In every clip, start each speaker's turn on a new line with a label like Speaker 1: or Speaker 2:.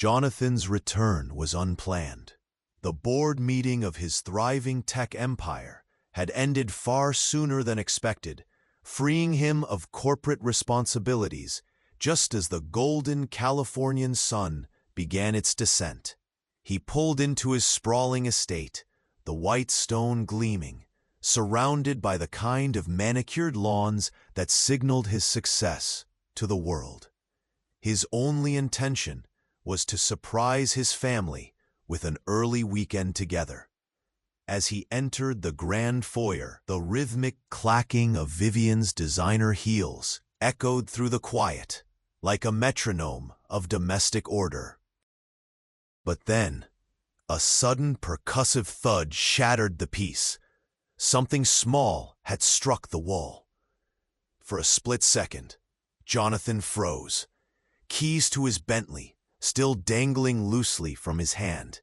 Speaker 1: Jonathan's return was unplanned. The board meeting of his thriving tech empire had ended far sooner than expected, freeing him of corporate responsibilities just as the golden Californian sun began its descent. He pulled into his sprawling estate, the white stone gleaming, surrounded by the kind of manicured lawns that signaled his success to the world. His only intention was to surprise his family with an early weekend together. As he entered the grand foyer, the rhythmic clacking of Vivian's designer heels echoed through the quiet, like a metronome of domestic order. But then, a sudden percussive thud shattered the peace. Something small had struck the wall. For a split second, Jonathan froze, keys to his Bentley still dangling loosely from his hand.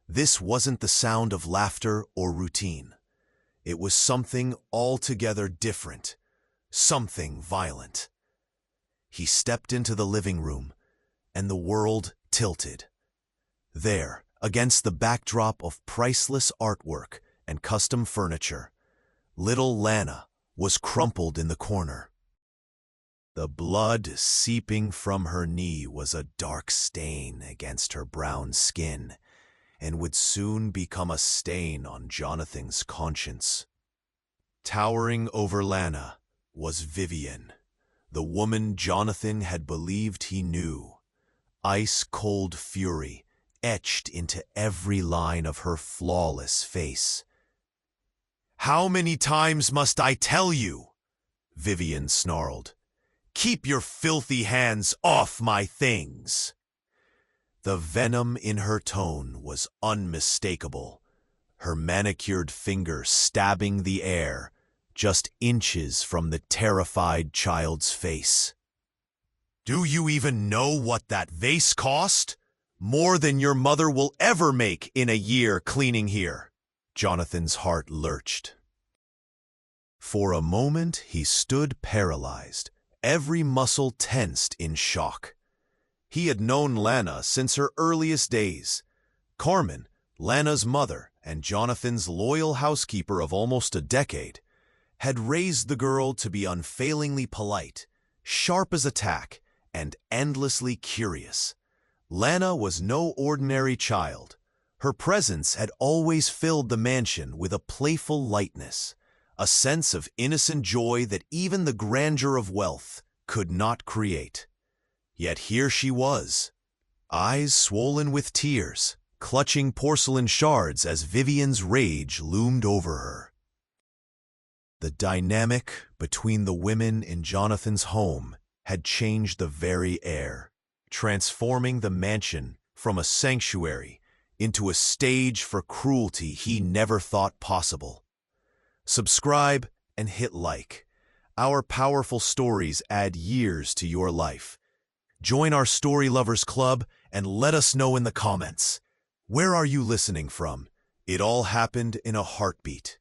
Speaker 1: This wasn't the sound of laughter or routine. It was something altogether different, something violent. He stepped into the living room, and the world tilted. There, against the backdrop of priceless artwork and custom furniture, little Lana was crumpled in the corner. The blood seeping from her knee was a dark stain against her brown skin, and would soon become a stain on Jonathan's conscience. Towering over Lana was Vivian, the woman Jonathan had believed he knew. Ice-cold fury etched into every line of her flawless face. "How many times must I tell you?" Vivian snarled. "Keep your filthy hands off my things!" The venom in her tone was unmistakable, her manicured finger stabbing the air just inches from the terrified child's face. "Do you even know what that vase cost? More than your mother will ever make in a year cleaning here." Jonathan's heart lurched. For a moment he stood paralyzed, every muscle tensed in shock. He had known Lana since her earliest days. Carmen, Lana's mother and Jonathan's loyal housekeeper of almost a decade, had raised the girl to be unfailingly polite, sharp as a tack, and endlessly curious. Lana was no ordinary child. Her presence had always filled the mansion with a playful lightness, a sense of innocent joy that even the grandeur of wealth could not create. Yet here she was, eyes swollen with tears, clutching porcelain shards as Vivian's rage loomed over her. The dynamic between the women in Jonathan's home had changed the very air, transforming the mansion from a sanctuary into a stage for cruelty he never thought possible. Subscribe and hit like. Our powerful stories add years to your life. Join our Story Lovers Club and let us know in the comments. Where are you listening from? It all happened in a heartbeat.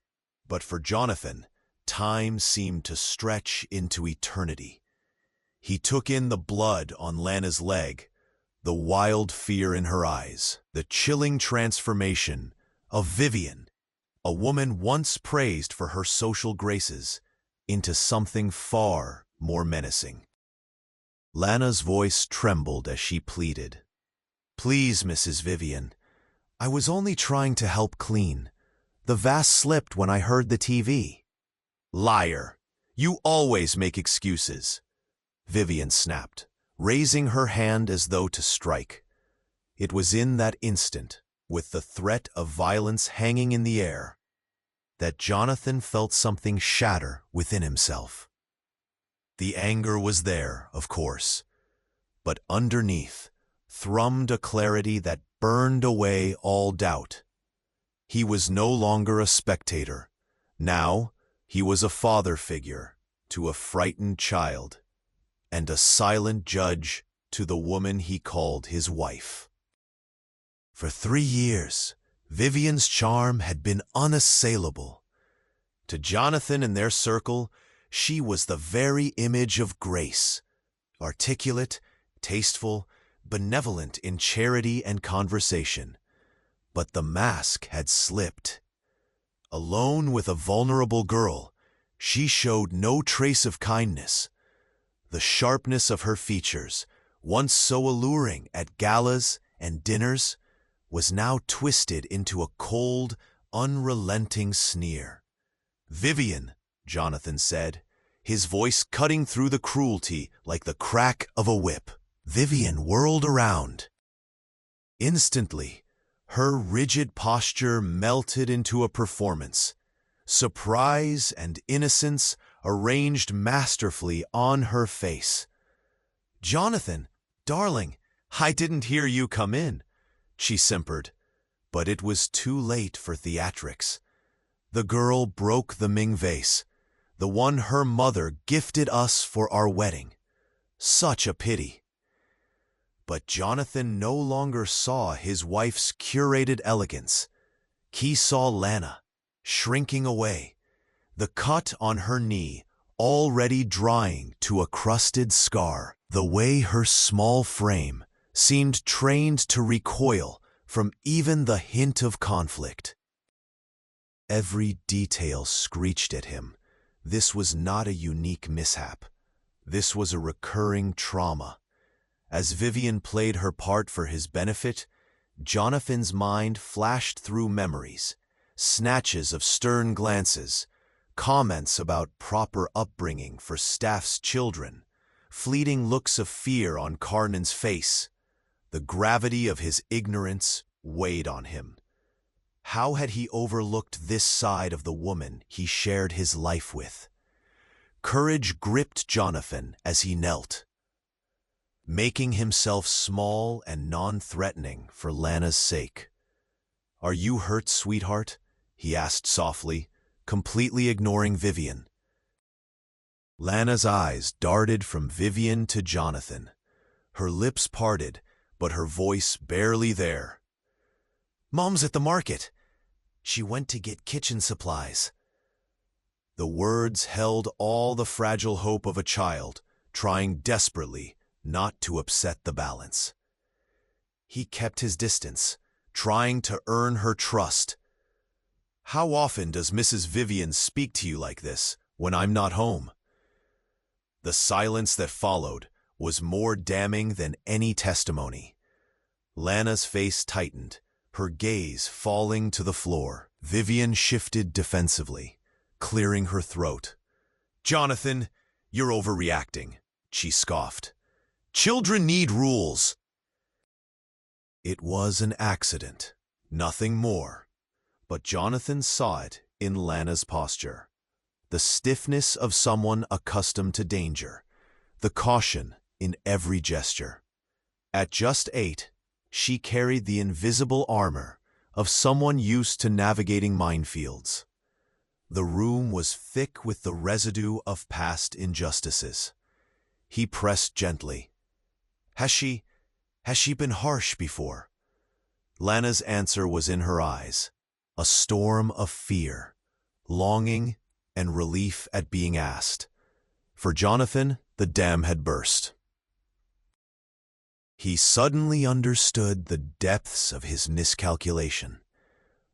Speaker 1: But for Jonathan, time seemed to stretch into eternity. He took in the blood on Lana's leg, the wild fear in her eyes, the chilling transformation of Vivian, a woman once praised for her social graces, into something far more menacing. Lana's voice trembled as she pleaded. "Please, Mrs. Vivian, I was only trying to help clean. The vase slipped when I heard the TV." "Liar! You always make excuses," Vivian snapped, raising her hand as though to strike. It was in that instant, with the threat of violence hanging in the air, that Jonathan felt something shatter within himself. The anger was there, of course, but underneath thrummed a clarity that burned away all doubt. He was no longer a spectator. Now he was a father figure to a frightened child, and a silent judge to the woman he called his wife. For 3 years, Vivian's charm had been unassailable. To Jonathan and their circle, she was the very image of grace, articulate, tasteful, benevolent in charity and conversation. But the mask had slipped. Alone with a vulnerable girl, she showed no trace of kindness. The sharpness of her features, once so alluring at galas and dinners, was now twisted into a cold, unrelenting sneer. "Vivian," Jonathan said, his voice cutting through the cruelty like the crack of a whip. Vivian whirled around. Instantly, her rigid posture melted into a performance. Surprise and innocence arranged masterfully on her face. "Jonathan, darling, I didn't hear you come in," she simpered. But it was too late for theatrics. The girl broke the Ming vase, the one her mother gifted us for our wedding. Such a pity. But Jonathan no longer saw his wife's curated elegance. He saw Lana, shrinking away, the cut on her knee already drying to a crusted scar. The way her small frame seemed trained to recoil from even the hint of conflict. Every detail screeched at him. This was not a unique mishap. This was a recurring trauma. As Vivian played her part for his benefit, Jonathan's mind flashed through memories, snatches of stern glances, comments about proper upbringing for staff's children, fleeting looks of fear on Karnan's face. The gravity of his ignorance weighed on him. How had he overlooked this side of the woman he shared his life with? Courage gripped Jonathan as he knelt, making himself small and non-threatening for Lana's sake. "Are you hurt, sweetheart?" he asked softly, completely ignoring Vivian. Lana's eyes darted from Vivian to Jonathan. Her lips parted, but her voice barely there. "Mom's at the market. She went to get kitchen supplies." The words held all the fragile hope of a child, trying desperately not to upset the balance. He kept his distance, trying to earn her trust. "How often does Mrs. Vivian speak to you like this, when I'm not home?" The silence that followed was more damning than any testimony. Lana's face tightened, her gaze falling to the floor. Vivian shifted defensively, clearing her throat. "Jonathan, you're overreacting," she scoffed. "Children need rules." It was an accident, nothing more. But Jonathan saw it in Lana's posture. The stiffness of someone accustomed to danger, the caution in every gesture. At just 8, she carried the invisible armor of someone used to navigating minefields. The room was thick with the residue of past injustices. He pressed gently. Has she been harsh before?" Lana's answer was in her eyes, a storm of fear, longing, and relief at being asked. For Jonathan, the dam had burst. He suddenly understood the depths of his miscalculation.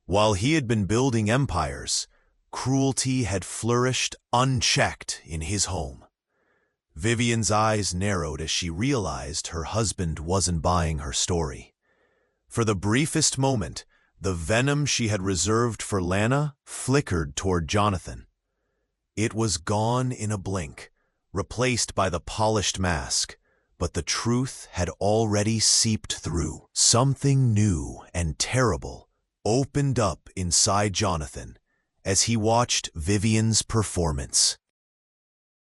Speaker 1: While he had been building empires, cruelty had flourished unchecked in his home. Vivian's eyes narrowed as she realized her husband wasn't buying her story. For the briefest moment, the venom she had reserved for Lana flickered toward Jonathan. It was gone in a blink, replaced by the polished mask, but the truth had already seeped through. Something new and terrible opened up inside Jonathan as he watched Vivian's performance.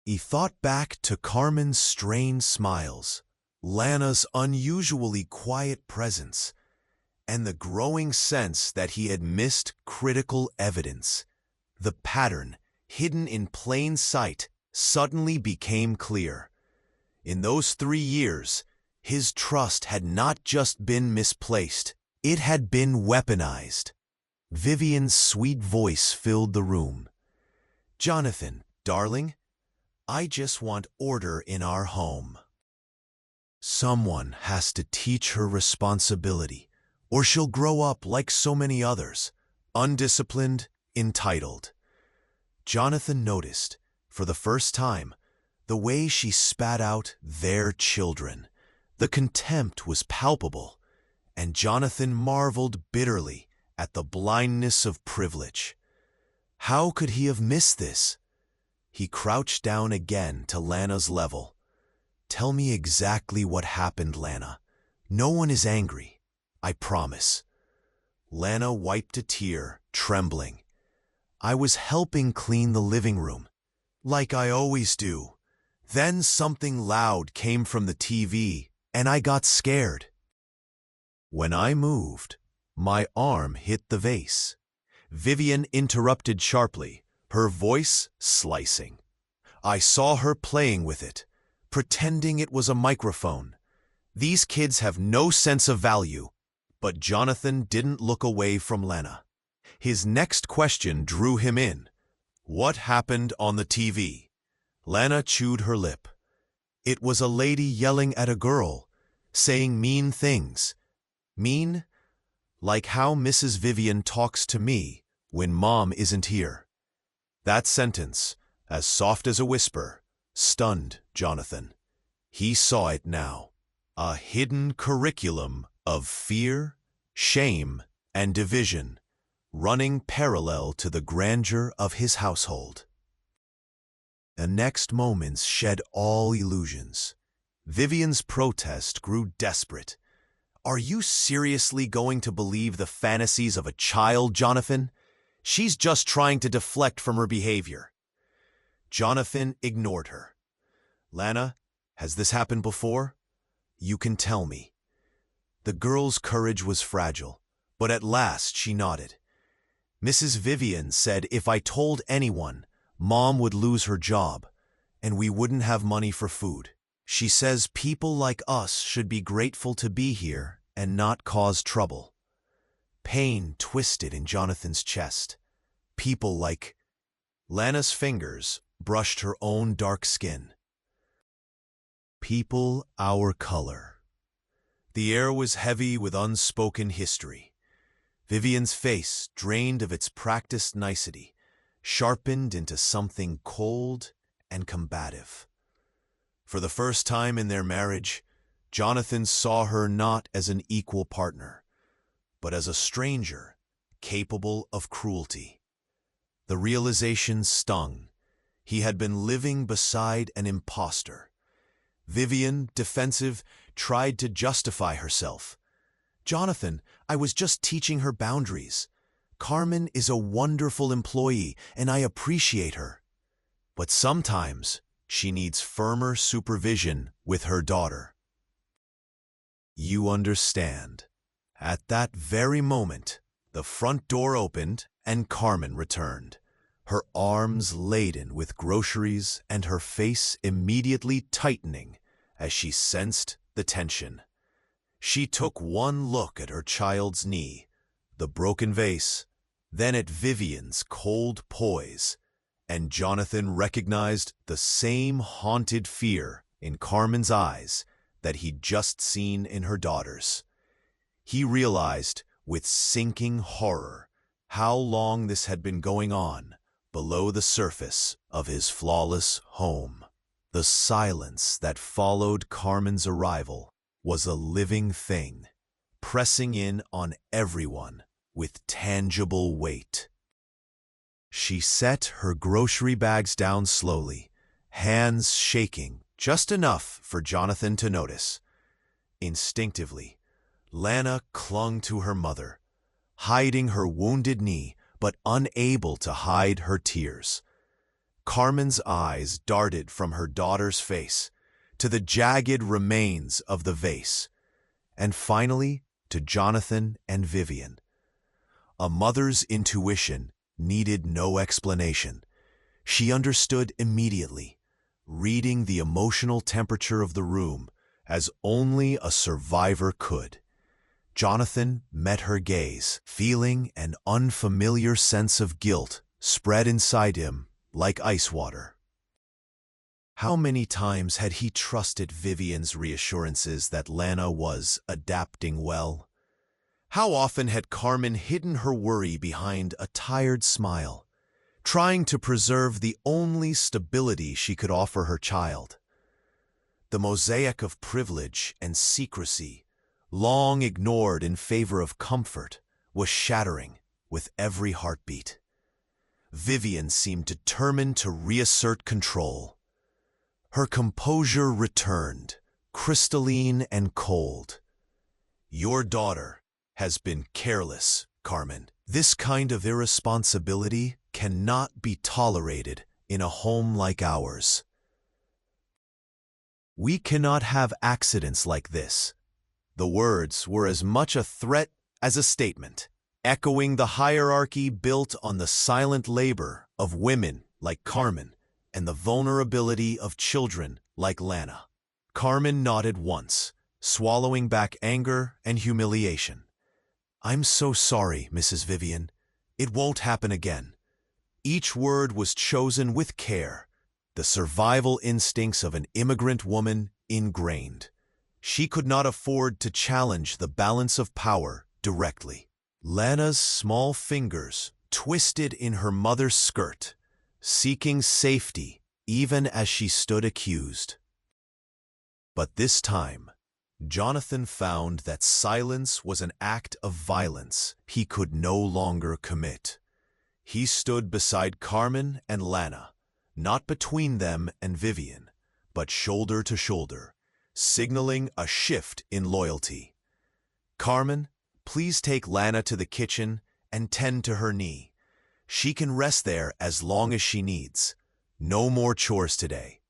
Speaker 1: He thought back to Carmen's strained smiles, Lana's unusually quiet presence, and the growing sense that he had missed critical evidence. The pattern, hidden in plain sight, suddenly became clear. In those 3 years, his trust had not just been misplaced, it had been weaponized. Vivian's sweet voice filled the room. "Jonathan, darling, I just want order in our home." Someone has to teach her responsibility, or she'll grow up like so many others, undisciplined, entitled. Jonathan noticed, for the first time, the way she spat out their children. The contempt was palpable, and Jonathan marveled bitterly at the blindness of privilege. How could he have missed this? He crouched down again to Lana's level. "Tell me exactly what happened, Lana. No one is angry, I promise." Lana wiped a tear, trembling. "I was helping clean the living room, like I always do. Then something loud came from the TV, and I got scared. When I moved, my arm hit the vase." Vivian interrupted sharply, her voice slicing. "I saw her playing with it, pretending it was a microphone. These kids have no sense of value." But Jonathan didn't look away from Lana. His next question drew him in. "What happened on the TV?" Lana chewed her lip. "It was a lady yelling at a girl, saying mean things. Mean? Like how Mrs. Vivian talks to me when Mom isn't here." That sentence, as soft as a whisper, stunned Jonathan. He saw it now. A hidden curriculum of fear, shame, and division, running parallel to the grandeur of his household. The next moments shed all illusions. Vivian's protest grew desperate. "Are you seriously going to believe the fantasies of a child, Jonathan? She's just trying to deflect from her behavior." Jonathan ignored her. "Lana, has this happened before? You can tell me." The girl's courage was fragile, but at last she nodded. "Mrs. Vivian said if I told anyone, Mom would lose her job, and we wouldn't have money for food. She says people like us should be grateful to be here and not cause trouble." Pain twisted in Jonathan's chest. People like... Lana's fingers brushed her own dark skin. People our color. The air was heavy with unspoken history. Vivian's face, drained of its practiced nicety, sharpened into something cold and combative. For the first time in their marriage, Jonathan saw her not as an equal partner, but as a stranger capable of cruelty. The realization stung. He had been living beside an imposter. Vivian, defensive, tried to justify herself. "Jonathan, I was just teaching her boundaries. Carmen is a wonderful employee, and I appreciate her. But sometimes she needs firmer supervision with her daughter." "You understand." At that very moment, the front door opened and Carmen returned, her arms laden with groceries and her face immediately tightening as she sensed the tension. She took one look at her child's knee, the broken vase, then at Vivian's cold poise, and Jonathan recognized the same haunted fear in Carmen's eyes that he'd just seen in her daughter's. He realized with sinking horror how long this had been going on below the surface of his flawless home. The silence that followed Carmen's arrival was a living thing, pressing in on everyone with tangible weight. She set her grocery bags down slowly, hands shaking just enough for Jonathan to notice. Instinctively, Lana clung to her mother, hiding her wounded knee but unable to hide her tears. Carmen's eyes darted from her daughter's face to the jagged remains of the vase, and finally to Jonathan and Vivian. A mother's intuition needed no explanation. She understood immediately, reading the emotional temperature of the room as only a survivor could. Jonathan met her gaze, feeling an unfamiliar sense of guilt spread inside him like ice water. How many times had he trusted Vivian's reassurances that Lana was adapting well? How often had Carmen hidden her worry behind a tired smile, trying to preserve the only stability she could offer her child? The mosaic of privilege and secrecy, long ignored in favor of comfort, was shattering with every heartbeat. Vivian seemed determined to reassert control. Her composure returned, crystalline and cold. "Your daughter has been careless, Carmen. This kind of irresponsibility cannot be tolerated in a home like ours. We cannot have accidents like this." The words were as much a threat as a statement, echoing the hierarchy built on the silent labor of women like Carmen and the vulnerability of children like Lana. Carmen nodded once, swallowing back anger and humiliation. "I'm so sorry, Mrs. Vivian. It won't happen again." Each word was chosen with care, the survival instincts of an immigrant woman ingrained. She could not afford to challenge the balance of power directly. Lana's small fingers twisted in her mother's skirt, seeking safety even as she stood accused. But this time, Jonathan found that silence was an act of violence he could no longer commit. He stood beside Carmen and Lana, not between them and Vivian, but shoulder to shoulder, signaling a shift in loyalty. "Carmen, please take Lana to the kitchen and tend to her knee. She can rest there as long as she needs. No more chores today."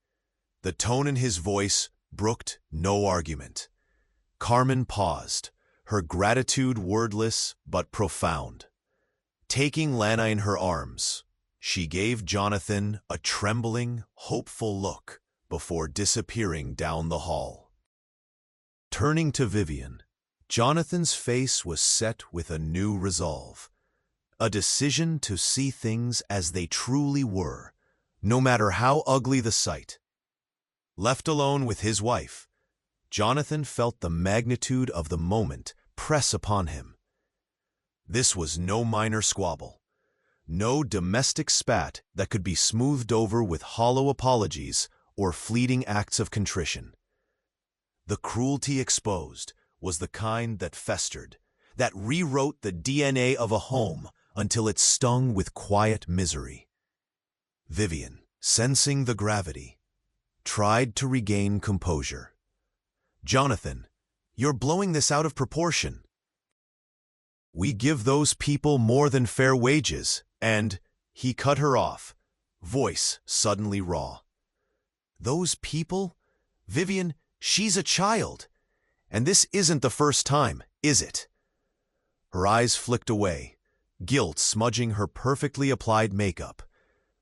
Speaker 1: The tone in his voice brooked no argument. Carmen paused, her gratitude wordless but profound. Taking Lana in her arms, she gave Jonathan a trembling, hopeful look before disappearing down the hall. Turning to Vivian, Jonathan's face was set with a new resolve, a decision to see things as they truly were, no matter how ugly the sight. Left alone with his wife, Jonathan felt the magnitude of the moment press upon him. This was no minor squabble, no domestic spat that could be smoothed over with hollow apologies or fleeting acts of contrition. The cruelty exposed was the kind that festered, that rewrote the DNA of a home until it stung with quiet misery. Vivian, sensing the gravity, tried to regain composure. "Jonathan, you're blowing this out of proportion. We give those people more than fair wages, and—" He cut her off, voice suddenly raw. "Those people? Vivian, she's a child. And this isn't the first time, is it?" Her eyes flicked away, guilt smudging her perfectly applied makeup.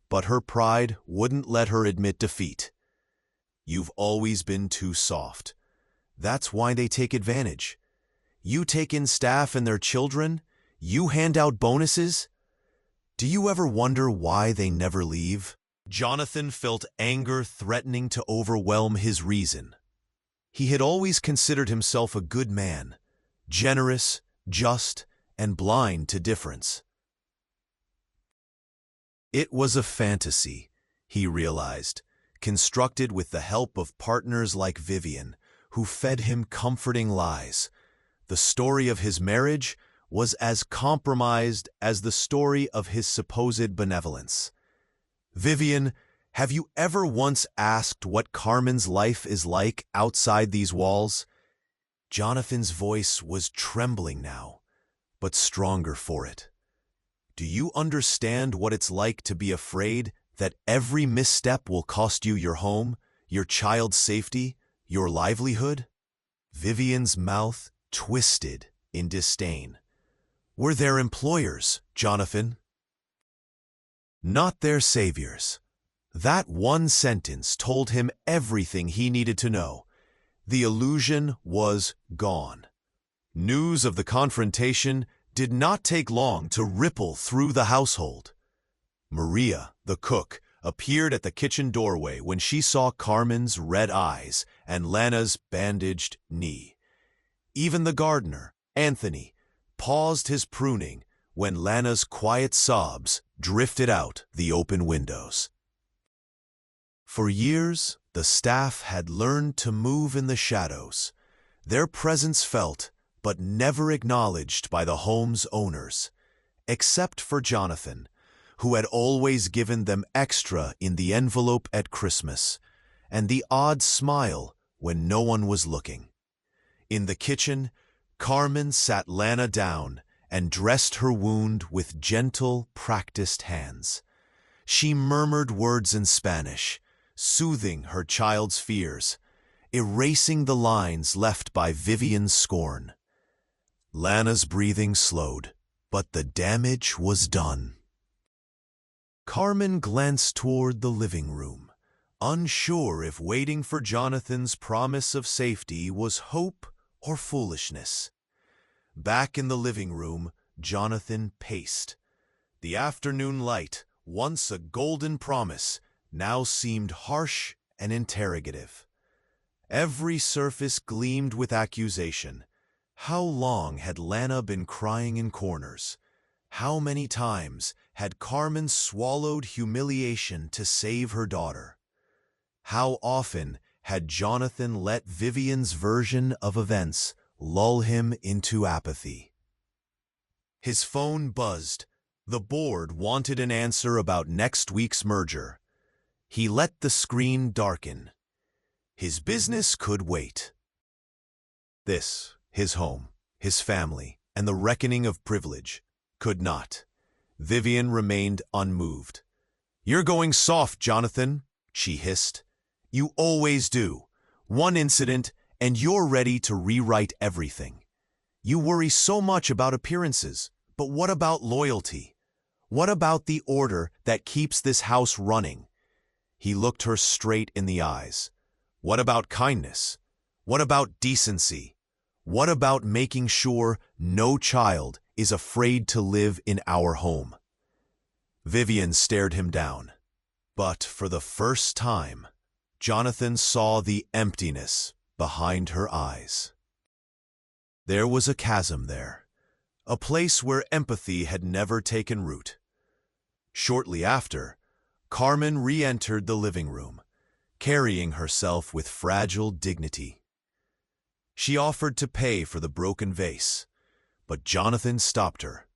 Speaker 1: But her pride wouldn't let her admit defeat. "You've always been too soft. That's why they take advantage. You take in staff and their children, you hand out bonuses. Do you ever wonder why they never leave?" Jonathan felt anger threatening to overwhelm his reason. He had always considered himself a good man, generous, just, and blind to difference. It was a fantasy, he realized, constructed with the help of partners like Vivian, who fed him comforting lies. The story of his marriage was as compromised as the story of his supposed benevolence. "Vivian, have you ever once asked what Carmen's life is like outside these walls?" Jonathan's voice was trembling now, but stronger for it. "Do you understand what it's like to be afraid that every misstep will cost you your home, your child's safety, your livelihood?" Vivian's mouth twisted in disdain. "We're their employers, Jonathan, not their saviors." That one sentence told him everything he needed to know. The illusion was gone. News of the confrontation did not take long to ripple through the household. Maria, the cook, appeared at the kitchen doorway when she saw Carmen's red eyes and Lana's bandaged knee. Even the gardener, Anthony, paused his pruning when Lana's quiet sobs drifted out the open windows. For years, the staff had learned to move in the shadows, their presence felt but never acknowledged by the home's owners, except for Jonathan, who had always given them extra in the envelope at Christmas, and the odd smile when no one was looking. In the kitchen, Carmen sat Lana down and dressed her wound with gentle, practiced hands. She murmured words in Spanish, soothing her child's fears, erasing the lines left by Vivian's scorn. Lana's breathing slowed, but the damage was done. Carmen glanced toward the living room, unsure if waiting for Jonathan's promise of safety was hope or foolishness. Back in the living room, Jonathan paced. The afternoon light, once a golden promise, now seemed harsh and interrogative. Every surface gleamed with accusation. How long had Lana been crying in corners? How many times had Carmen swallowed humiliation to save her daughter? How often had Jonathan let Vivian's version of events lull him into apathy? His phone buzzed. The board wanted an answer about next week's merger. He let the screen darken. His business could wait. This, his home, his family, and the reckoning of privilege, could not. Vivian remained unmoved. "You're going soft, Jonathan," she hissed. "You always do. One incident, and you're ready to rewrite everything. You worry so much about appearances, but what about loyalty? What about the order that keeps this house running?" He looked her straight in the eyes. "What about kindness? What about decency? What about making sure no child is afraid to live in our home?" Vivian stared him down. But for the first time, Jonathan saw the emptiness behind her eyes. There was a chasm there, a place where empathy had never taken root. Shortly after, Carmen re-entered the living room, carrying herself with fragile dignity. She offered to pay for the broken vase, but Jonathan stopped her.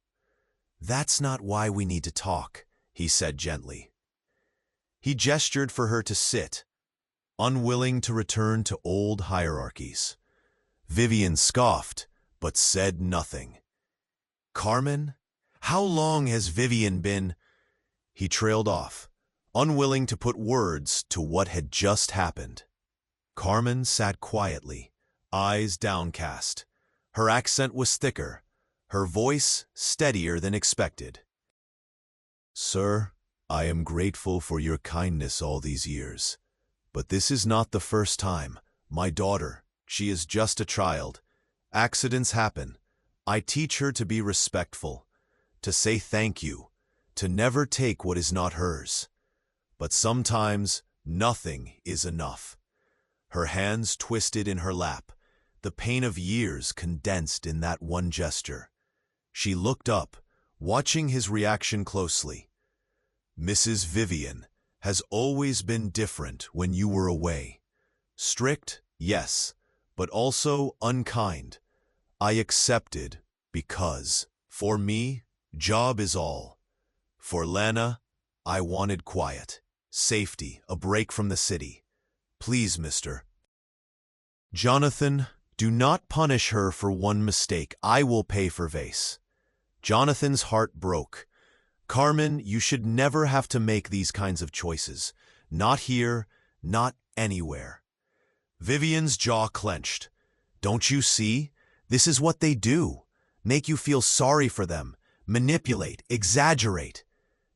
Speaker 1: "That's not why we need to talk," he said gently. He gestured for her to sit, unwilling to return to old hierarchies. Vivian scoffed, but said nothing. "Carmen? How long has Vivian been—" He trailed off, unwilling to put words to what had just happened. Carmen sat quietly, eyes downcast. Her accent was thicker, her voice steadier than expected. "Sir, I am grateful for your kindness all these years. But this is not the first time. My daughter, she is just a child. Accidents happen. I teach her to be respectful, to say thank you, to never take what is not hers. But sometimes nothing is enough." Her hands twisted in her lap, the pain of years condensed in that one gesture. She looked up, watching his reaction closely. "Mrs. Vivian has always been different when you were away. Strict, yes, but also unkind. I accepted because, for me, job is all. For Lana, I wanted quiet, safety, a break from the city. Please, mister." "Jonathan, do not punish her for one mistake. I will pay for vase." Jonathan's heart broke. "Carmen, you should never have to make these kinds of choices. Not here, not anywhere." Vivian's jaw clenched. "Don't you see? This is what they do. Make you feel sorry for them, manipulate, exaggerate."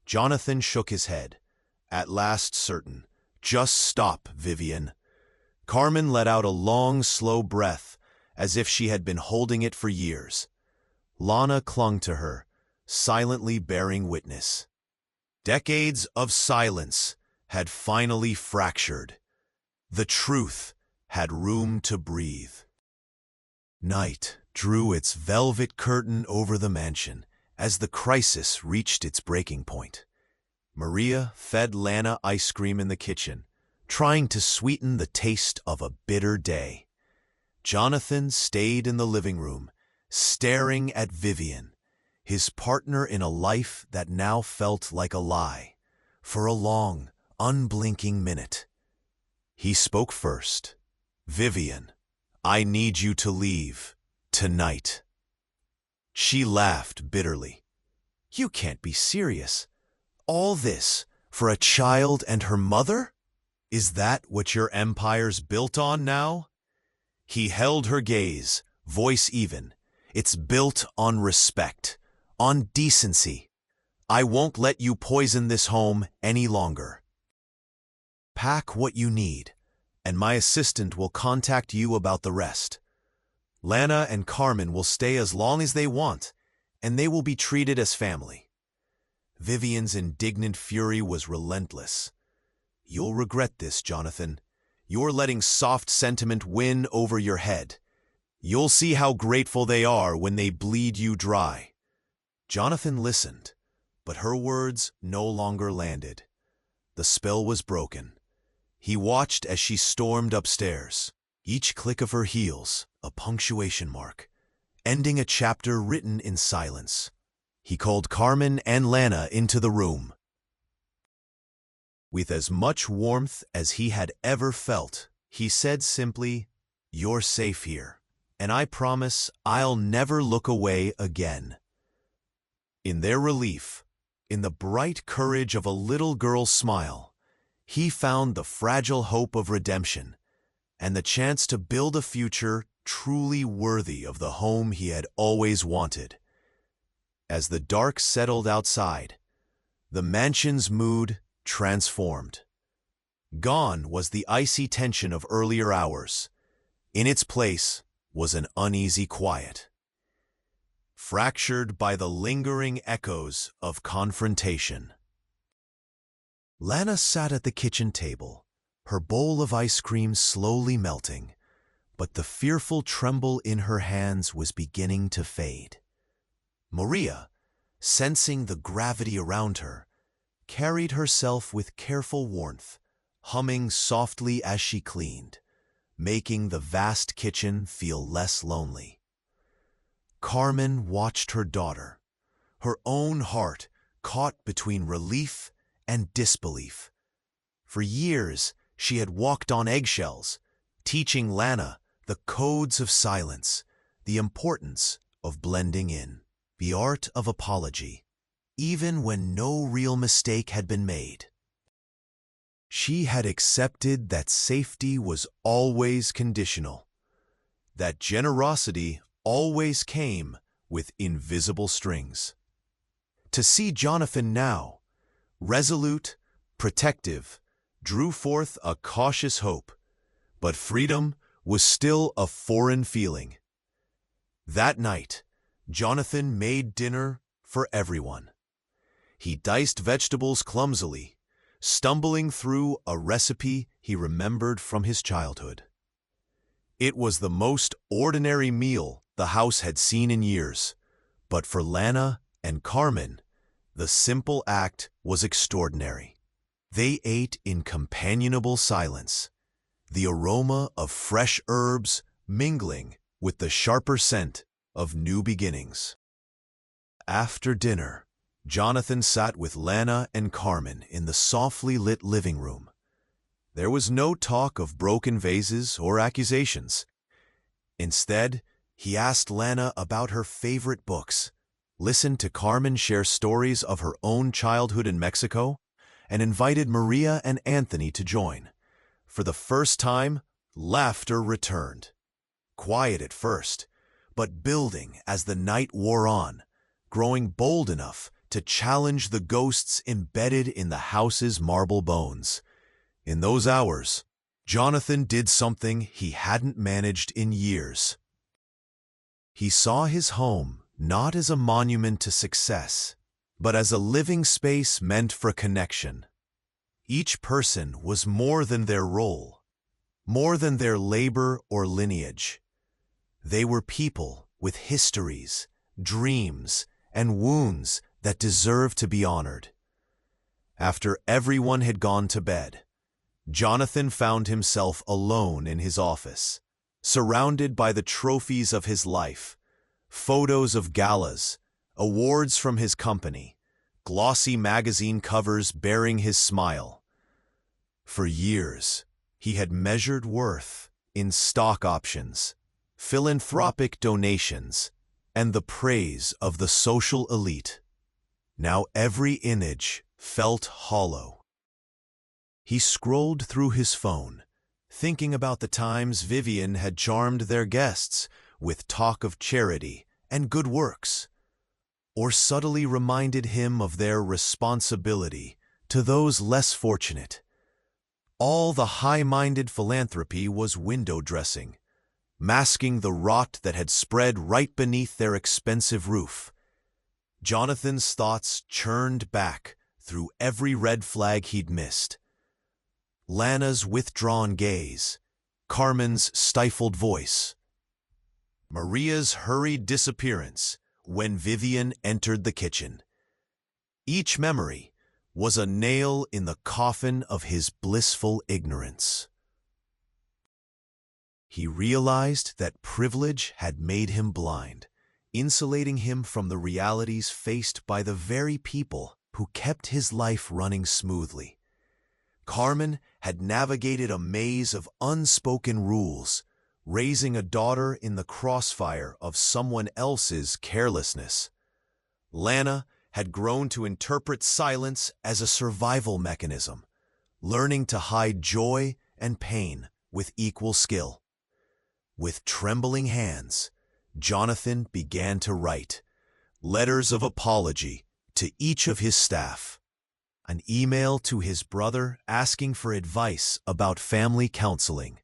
Speaker 1: Jonathan shook his head, at last certain. "Just stop, Vivian." Carmen let out a long, slow breath, as if she had been holding it for years. Lana clung to her, silently bearing witness. Decades of silence, had finally fractured. The truth had room to breathe. Night drew its velvet curtain over the mansion as the crisis reached its breaking point. Maria fed Lana ice cream in the kitchen, trying to sweeten the taste of a bitter day. Jonathan stayed in the living room, staring at Vivian, his partner in a life that now felt like a lie, for a long, unblinking minute. He spoke first. "Vivian, I need you to leave, tonight." She laughed bitterly. "You can't be serious. All this for a child and her mother? Is that what your empire's built on now?" He held her gaze, voice even. "It's built on respect, on decency. I won't let you poison this home any longer. Pack what you need, and my assistant will contact you about the rest. Lana and Carmen will stay as long as they want, and they will be treated as family." Vivian's indignant fury was relentless. "You'll regret this, Jonathan. You're letting soft sentiment win over your head. You'll see how grateful they are when they bleed you dry." Jonathan listened, but her words no longer landed. The spell was broken. He watched as she stormed upstairs, each click of her heels a punctuation mark, ending a chapter written in silence. He called Carmen and Lana into the room. With as much warmth as he had ever felt, he said simply, "You're safe here, and I promise I'll never look away again." In their relief, in the bright courage of a little girl's smile, he found the fragile hope of redemption and the chance to build a future truly worthy of the home he had always wanted. As the dark settled outside, the mansion's mood transformed. Gone was the icy tension of earlier hours. In its place was an uneasy quiet, fractured by the lingering echoes of confrontation. Lana sat at the kitchen table, her bowl of ice cream slowly melting, but the fearful tremble in her hands was beginning to fade. Maria, sensing the gravity around her, carried herself with careful warmth, humming softly as she cleaned, making the vast kitchen feel less lonely. Carmen watched her daughter, her own heart caught between relief and disbelief. For years, she had walked on eggshells, teaching Lana the codes of silence, the importance of blending in, the art of apology, even when no real mistake had been made. She had accepted that safety was always conditional, that generosity always came with invisible strings. To see Jonathan now, resolute, protective, drew forth a cautious hope, but freedom was still a foreign feeling. That night, Jonathan made dinner for everyone. He diced vegetables clumsily, stumbling through a recipe he remembered from his childhood. It was the most ordinary meal the house had seen in years, but for Lana and Carmen, the simple act was extraordinary. They ate in companionable silence, the aroma of fresh herbs mingling with the sharper scent of new beginnings. After dinner, Jonathan sat with Lana and Carmen in the softly lit living room. There was no talk of broken vases or accusations. Instead, he asked Lana about her favorite books, listened to Carmen share stories of her own childhood in Mexico, and invited Maria and Anthony to join. For the first time, laughter returned. Quiet at first, but building as the night wore on, growing bold enough to challenge the ghosts embedded in the house's marble bones. In those hours, Jonathan did something he hadn't managed in years. He saw his home not as a monument to success, but as a living space meant for connection. Each person was more than their role, more than their labor or lineage. They were people with histories, dreams, and wounds that deserved to be honored. After everyone had gone to bed, Jonathan found himself alone in his office, surrounded by the trophies of his life, photos of galas, awards from his company, glossy magazine covers bearing his smile. For years, he had measured worth in stock options, philanthropic donations, and the praise of the social elite. Now every image felt hollow. He scrolled through his phone, thinking about the times Vivian had charmed their guests with talk of charity and good works, or subtly reminded him of their responsibility to those less fortunate. All the high-minded philanthropy was window dressing, masking the rot that had spread right beneath their expensive roof. Jonathan's thoughts churned back through every red flag he'd missed. Lana's withdrawn gaze, Carmen's stifled voice, Maria's hurried disappearance when Vivian entered the kitchen. Each memory was a nail in the coffin of his blissful ignorance. He realized that privilege had made him blind, insulating him from the realities faced by the very people who kept his life running smoothly. Carmen had navigated a maze of unspoken rules, raising a daughter in the crossfire of someone else's carelessness. Lana had grown to interpret silence as a survival mechanism, learning to hide joy and pain with equal skill. With trembling hands, Jonathan began to write letters of apology to each of his staff, an email to his brother asking for advice about family counseling,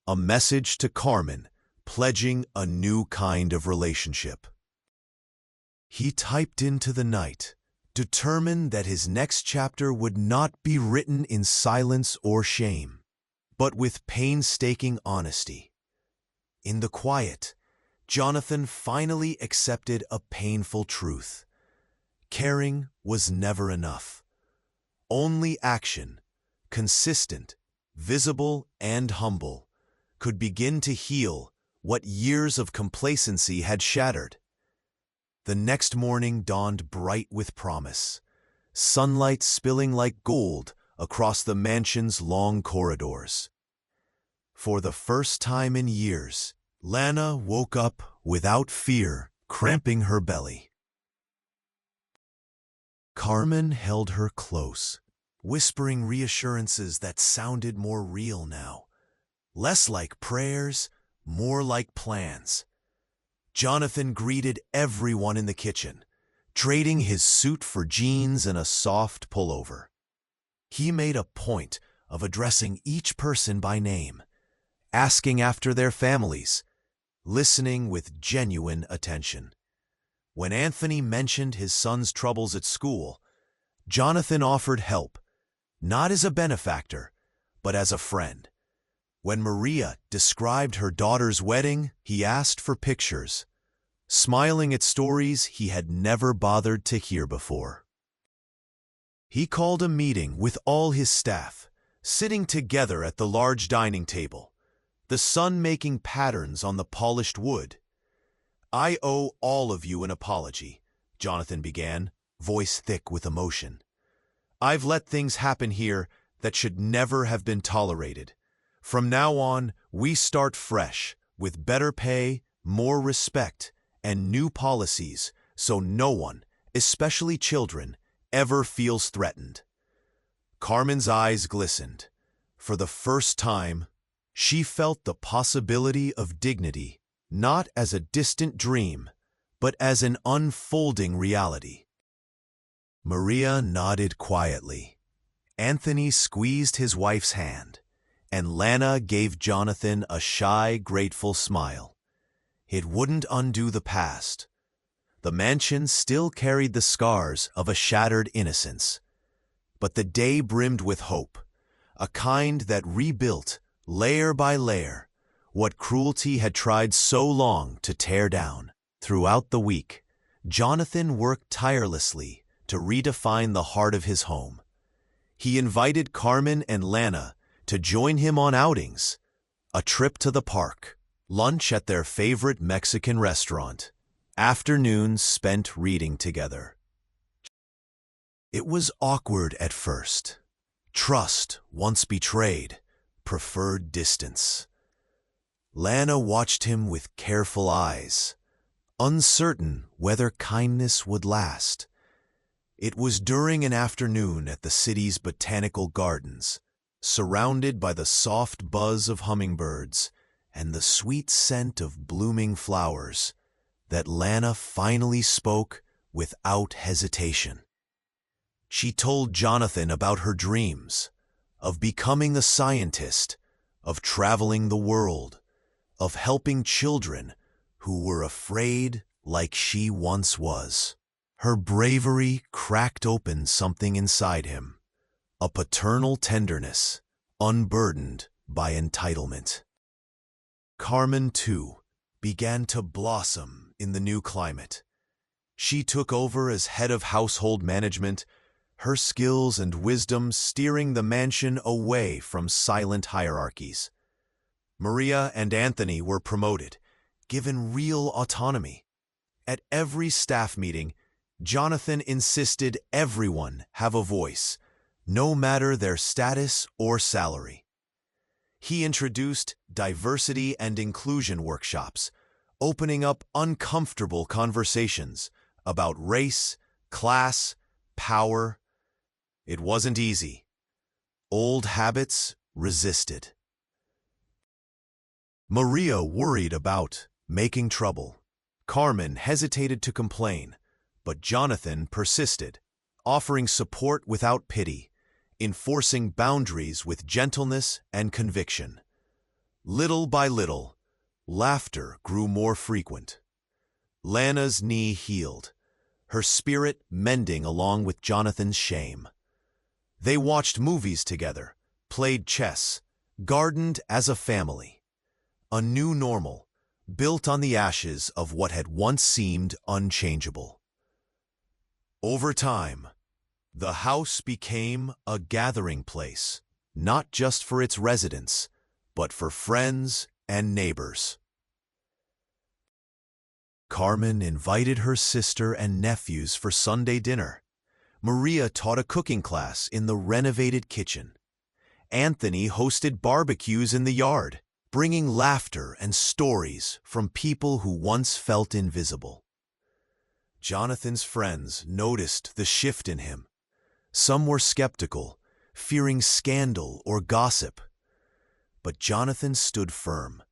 Speaker 1: a message to Carmen pledging a new kind of relationship. He typed into the night, determined that his next chapter would not be written in silence or shame, but with painstaking honesty. In the quiet, Jonathan finally accepted a painful truth. Caring was never enough. Only action, consistent, visible, and humble, could begin to heal what years of complacency had shattered. The next morning dawned bright with promise, sunlight spilling like gold across the mansion's long corridors. For the first time in years, Lana woke up without fear cramping her belly. Carmen held her close, whispering reassurances that sounded more real now, less like prayers, more like plans. Jonathan greeted everyone in the kitchen, trading his suit for jeans and a soft pullover. He made a point of addressing each person by name, asking after their families, listening with genuine attention. When Anthony mentioned his son's troubles at school, Jonathan offered help, not as a benefactor, but as a friend. When Maria described her daughter's wedding, he asked for pictures, smiling at stories he had never bothered to hear before. He called a meeting with all his staff, sitting together at the large dining table, the sun making patterns on the polished wood. "I owe all of you an apology," Jonathan began, voice thick with emotion. "I've let things happen here that should never have been tolerated. From now on, we start fresh, with better pay, more respect, and new policies, so no one, especially children, ever feels threatened." Carmen's eyes glistened. For the first time, she felt the possibility of dignity, not as a distant dream, but as an unfolding reality. Maria nodded quietly. Anthony squeezed his wife's hand, and Lana gave Jonathan a shy, grateful smile. It wouldn't undo the past. The mansion still carried the scars of a shattered innocence. but the day brimmed with hope, a kind that rebuilt, layer by layer, what cruelty had tried so long to tear down. Throughout the week, Jonathan worked tirelessly to redefine the heart of his home. He invited Carmen and Lana to join him on outings, a trip to the park, lunch at their favorite Mexican restaurant, afternoons spent reading together. It was awkward at first. Trust, once betrayed, preferred distance. Lana watched him with careful eyes, uncertain whether kindness would last. It was during an afternoon at the city's botanical gardens, surrounded by the soft buzz of hummingbirds and the sweet scent of blooming flowers, that Lana finally spoke without hesitation. She told Jonathan about her dreams, of becoming a scientist, of traveling the world, of helping children who were afraid like she once was. Her bravery cracked open something inside him, a paternal tenderness, unburdened by entitlement. Carmen, too, began to blossom in the new climate. She took over as head of household management, her skills and wisdom steering the mansion away from silent hierarchies. Maria and Anthony were promoted, given real autonomy. At every staff meeting, Jonathan insisted everyone have a voice, no matter their status or salary. He introduced diversity and inclusion workshops, opening up uncomfortable conversations about race, class, power. It wasn't easy. Old habits resisted. Maria worried about making trouble. Carmen hesitated to complain, but Jonathan persisted, offering support without pity, enforcing boundaries with gentleness and conviction. Little by little, laughter grew more frequent. Lana's knee healed, her spirit mending along with Jonathan's shame. They watched movies together, played chess, gardened as a family. A new normal, built on the ashes of what had once seemed unchangeable. Over time, the house became a gathering place, not just for its residents, but for friends and neighbors. Carmen invited her sister and nephews for Sunday dinner. Maria taught a cooking class in the renovated kitchen. Anthony hosted barbecues in the yard, bringing laughter and stories from people who once felt invisible. Jonathan's friends noticed the shift in him. Some were skeptical, fearing scandal or gossip. But Jonathan stood firm,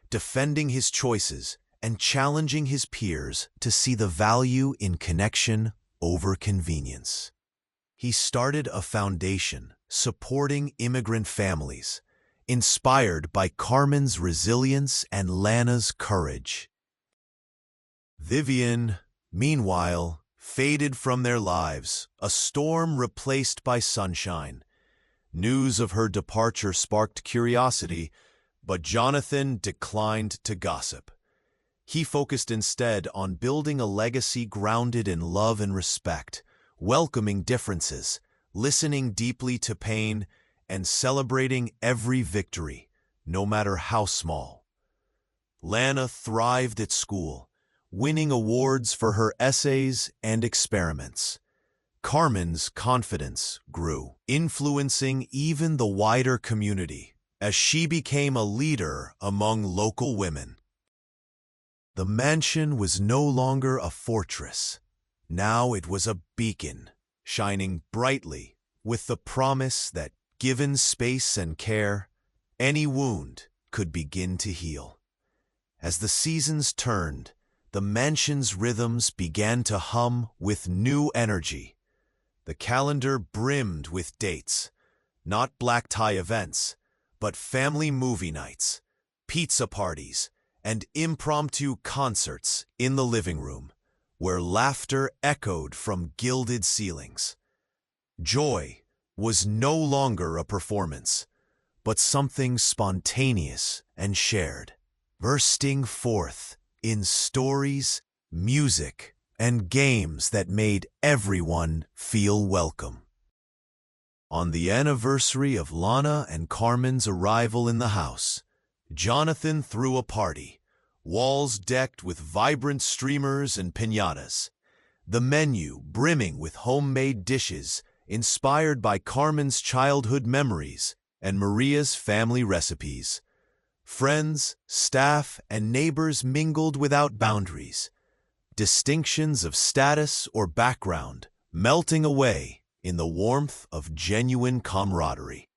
Speaker 1: defending his choices and challenging his peers to see the value in connection over convenience. He started a foundation supporting immigrant families, inspired by Carmen's resilience and Lana's courage. Vivian, meanwhile, faded from their lives, a storm replaced by sunshine. News of her departure sparked curiosity, but Jonathan declined to gossip. He focused instead on building a legacy grounded in love and respect, welcoming differences, listening deeply to pain, and celebrating every victory, no matter how small. Lana thrived at school, winning awards for her essays and experiments. Carmen's confidence grew, influencing even the wider community, as she became a leader among local women. The mansion was no longer a fortress. Now it was a beacon, shining brightly with the promise that, given space and care, any wound could begin to heal. As the seasons turned, the mansion's rhythms began to hum with new energy. The calendar brimmed with dates, not black tie events, but family movie nights, pizza parties, and impromptu concerts in the living room, where laughter echoed from gilded ceilings. Joy was no longer a performance, but something spontaneous and shared, bursting forth in stories, music, and games that made everyone feel welcome. On the anniversary of Lana and Carmen's arrival in the house, Jonathan threw a party, walls decked with vibrant streamers and piñatas, the menu brimming with homemade dishes inspired by Carmen's childhood memories and Maria's family recipes. Friends, staff, and neighbors mingled without boundaries, distinctions of status or background melting away in the warmth of genuine camaraderie.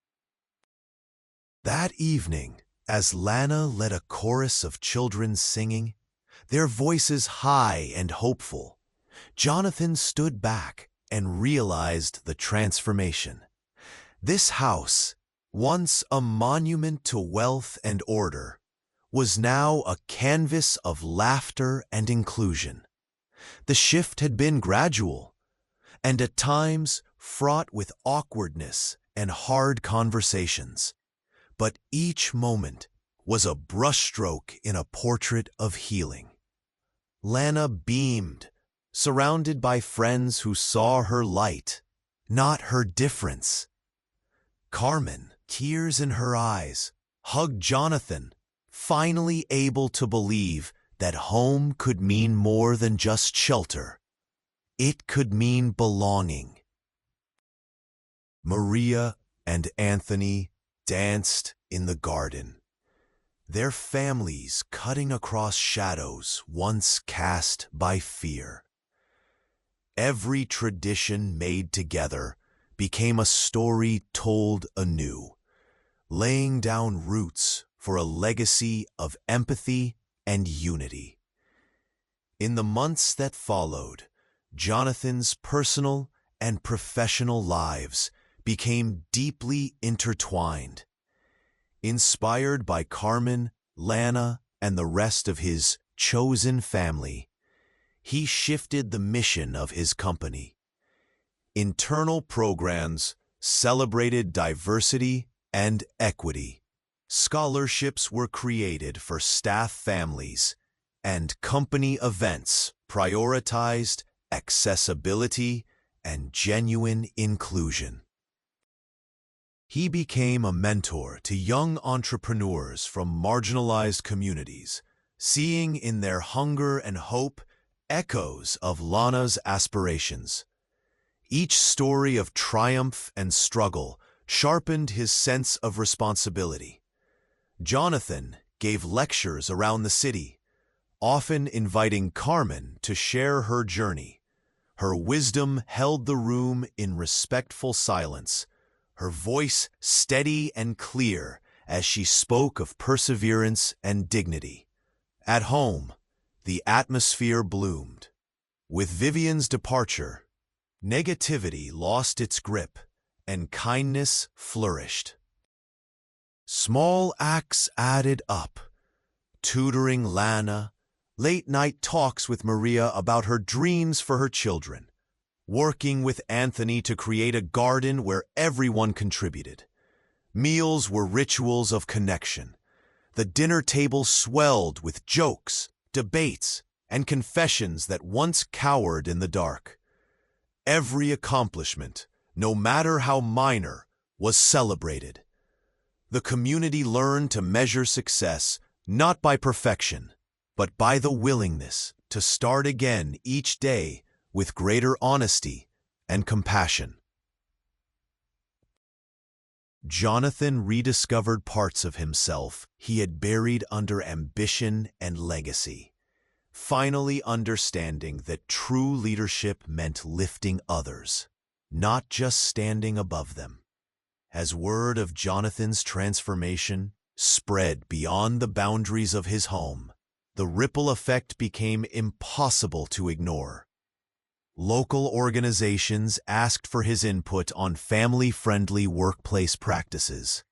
Speaker 1: That evening, as Lana led a chorus of children singing, their voices high and hopeful, Jonathan stood back and realized the transformation. This house, once a monument to wealth and order, was now a canvas of laughter and inclusion. The shift had been gradual, and at times fraught with awkwardness and hard conversations. But each moment was a brushstroke in a portrait of healing. Lana beamed, surrounded by friends who saw her light, not her difference. Carmen, tears in her eyes, hugged Jonathan, finally able to believe that home could mean more than just shelter. It could mean belonging. Maria and Anthony danced in the garden, their families cutting across shadows once cast by fear. Every tradition made together became a story told anew, laying down roots for a legacy of empathy and unity. In the months that followed, Jonathan's personal and professional lives became deeply intertwined. Inspired by Carmen, Lana, and the rest of his chosen family, he shifted the mission of his company. Internal programs celebrated diversity and equity. Scholarships were created for staff families, and company events prioritized accessibility and genuine inclusion. He became a mentor to young entrepreneurs from marginalized communities, seeing in their hunger and hope echoes of Lana's aspirations. Each story of triumph and struggle sharpened his sense of responsibility. Jonathan gave lectures around the city, often inviting Carmen to share her journey. Her wisdom held the room in respectful silence, her voice steady and clear as she spoke of perseverance and dignity. At home, the atmosphere bloomed. With Vivian's departure, negativity lost its grip and kindness flourished. Small acts added up: tutoring Lana, late-night talks with Maria about her dreams for her children, working with Anthony to create a garden where everyone contributed. Meals were rituals of connection. The dinner table swelled with jokes, debates, and confessions that once cowered in the dark. Every accomplishment, no matter how minor, was celebrated. The community learned to measure success not by perfection, but by the willingness to start again each day with greater honesty and compassion. Jonathan rediscovered parts of himself he had buried under ambition and legacy, finally understanding that true leadership meant lifting others, not just standing above them. As word of Jonathan's transformation spread beyond the boundaries of his home, the ripple effect became impossible to ignore. Local organizations asked for his input on family-friendly workplace practices.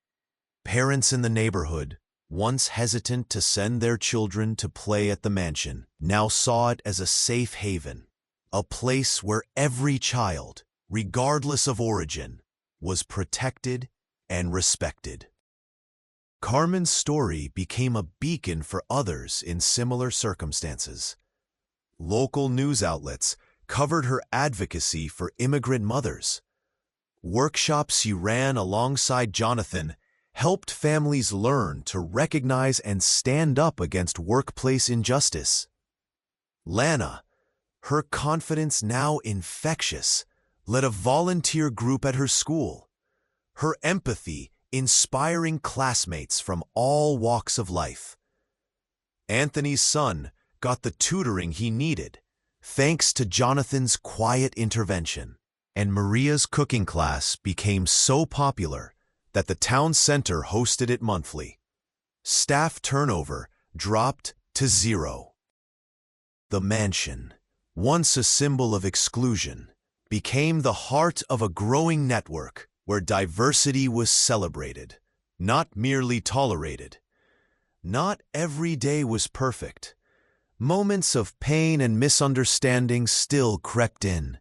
Speaker 1: Parents in the neighborhood, once hesitant to send their children to play at the mansion, now saw it as a safe haven, a place where every child, regardless of origin, was protected and respected. Carmen's story became a beacon for others in similar circumstances. Local news outlets covered her advocacy for immigrant mothers. Workshops she ran alongside Jonathan helped families learn to recognize and stand up against workplace injustice. Lana, her confidence now infectious, led a volunteer group at her school, her empathy inspiring classmates from all walks of life. Anthony's son got the tutoring he needed, thanks to Jonathan's quiet intervention, and Maria's cooking class became so popular that the town center hosted it monthly. Staff turnover dropped to 0. The mansion, once a symbol of exclusion, became the heart of a growing network where diversity was celebrated, not merely tolerated. Not every day was perfect. Moments of pain and misunderstanding still crept in,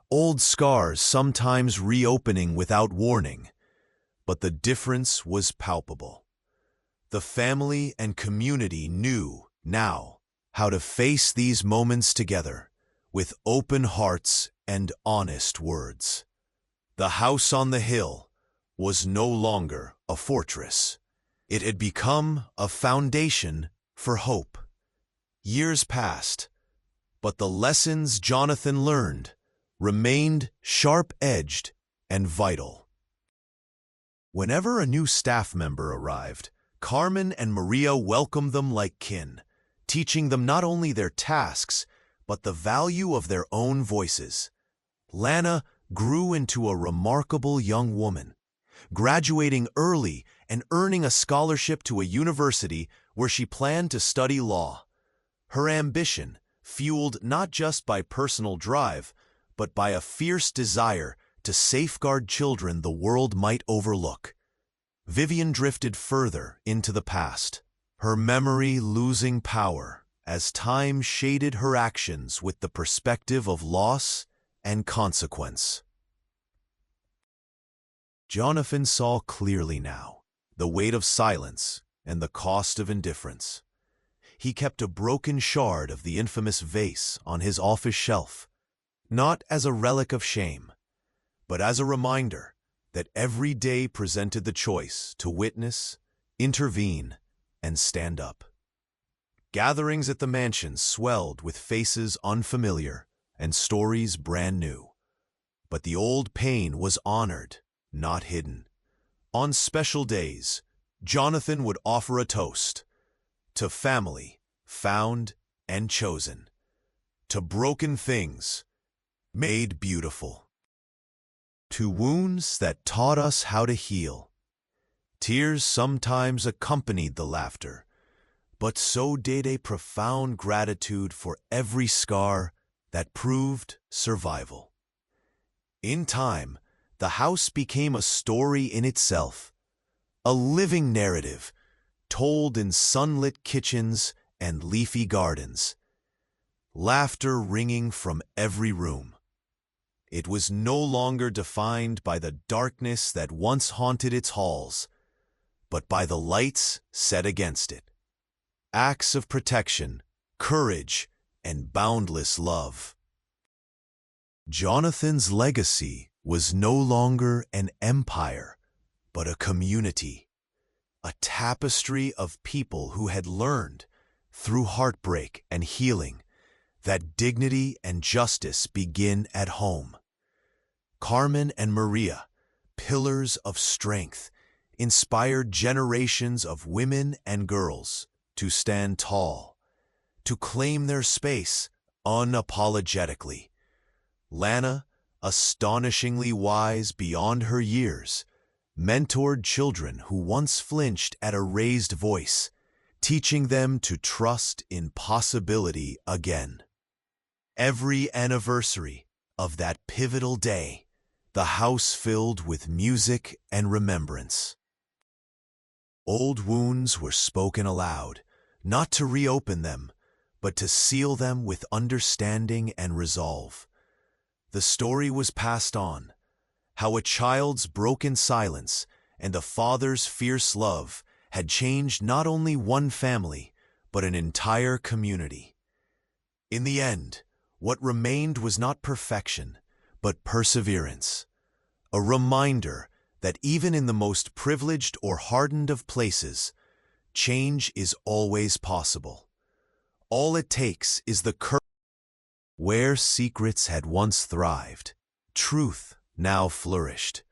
Speaker 1: old scars sometimes reopening without warning. But the difference was palpable. The family and community knew now how to face these moments together, with open hearts and honest words. The house on the hill was no longer a fortress. It had become a foundation for hope. Years passed, but the lessons Jonathan learned remained sharp-edged and vital. Whenever a new staff member arrived, Carmen and Maria welcomed them like kin, teaching them not only their tasks, but the value of their own voices. Lana grew into a remarkable young woman, graduating early and earning a scholarship to a university where she planned to study law. Her ambition, fueled not just by personal drive, but by a fierce desire to safeguard children the world might overlook. Vivian drifted further into the past, her memory losing power as time shaded her actions with the perspective of loss and consequence. Jonathan saw clearly now the weight of silence and the cost of indifference. He kept a broken shard of the infamous vase on his office shelf, not as a relic of shame, but as a reminder that every day presented the choice to witness, intervene, and stand up. Gatherings at the mansion swelled with faces unfamiliar and stories brand new. But the old pain was honored, not hidden. On special days, Jonathan would offer a toast to family, found and chosen, to broken things, made beautiful, to wounds that taught us how to heal. Tears sometimes accompanied the laughter, but so did a profound gratitude for every scar that proved survival. In time, the house became a story in itself, a living narrative told in sunlit kitchens and leafy gardens, laughter ringing from every room. It was no longer defined by the darkness that once haunted its halls, but by the lights set against it. Acts of protection, courage, and boundless love. Jonathan's legacy was no longer an empire, but a community, a tapestry of people who had learned, through heartbreak and healing, that dignity and justice begin at home. Carmen and Maria, pillars of strength, inspired generations of women and girls to stand tall, to claim their space unapologetically. Lana, astonishingly wise beyond her years, mentored children who once flinched at a raised voice, teaching them to trust in possibility again. Every anniversary of that pivotal day, the house filled with music and remembrance. Old wounds were spoken aloud, not to reopen them, but to seal them with understanding and resolve. The story was passed on, how a child's broken silence and a father's fierce love had changed not only one family, but an entire community. In the end, what remained was not perfection, but perseverance, a reminder that even in the most privileged or hardened of places, change is always possible. All it takes is the courage. Where secrets had once thrived, truth now flourished.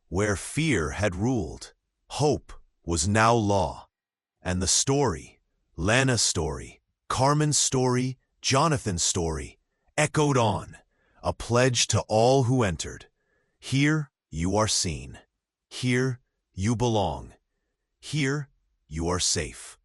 Speaker 1: Where fear had ruled, hope was now law. And the story, Lana's story, Carmen's story, Jonathan's story, echoed on, a pledge to all who entered. Here you are seen. Here you belong. Here you are safe.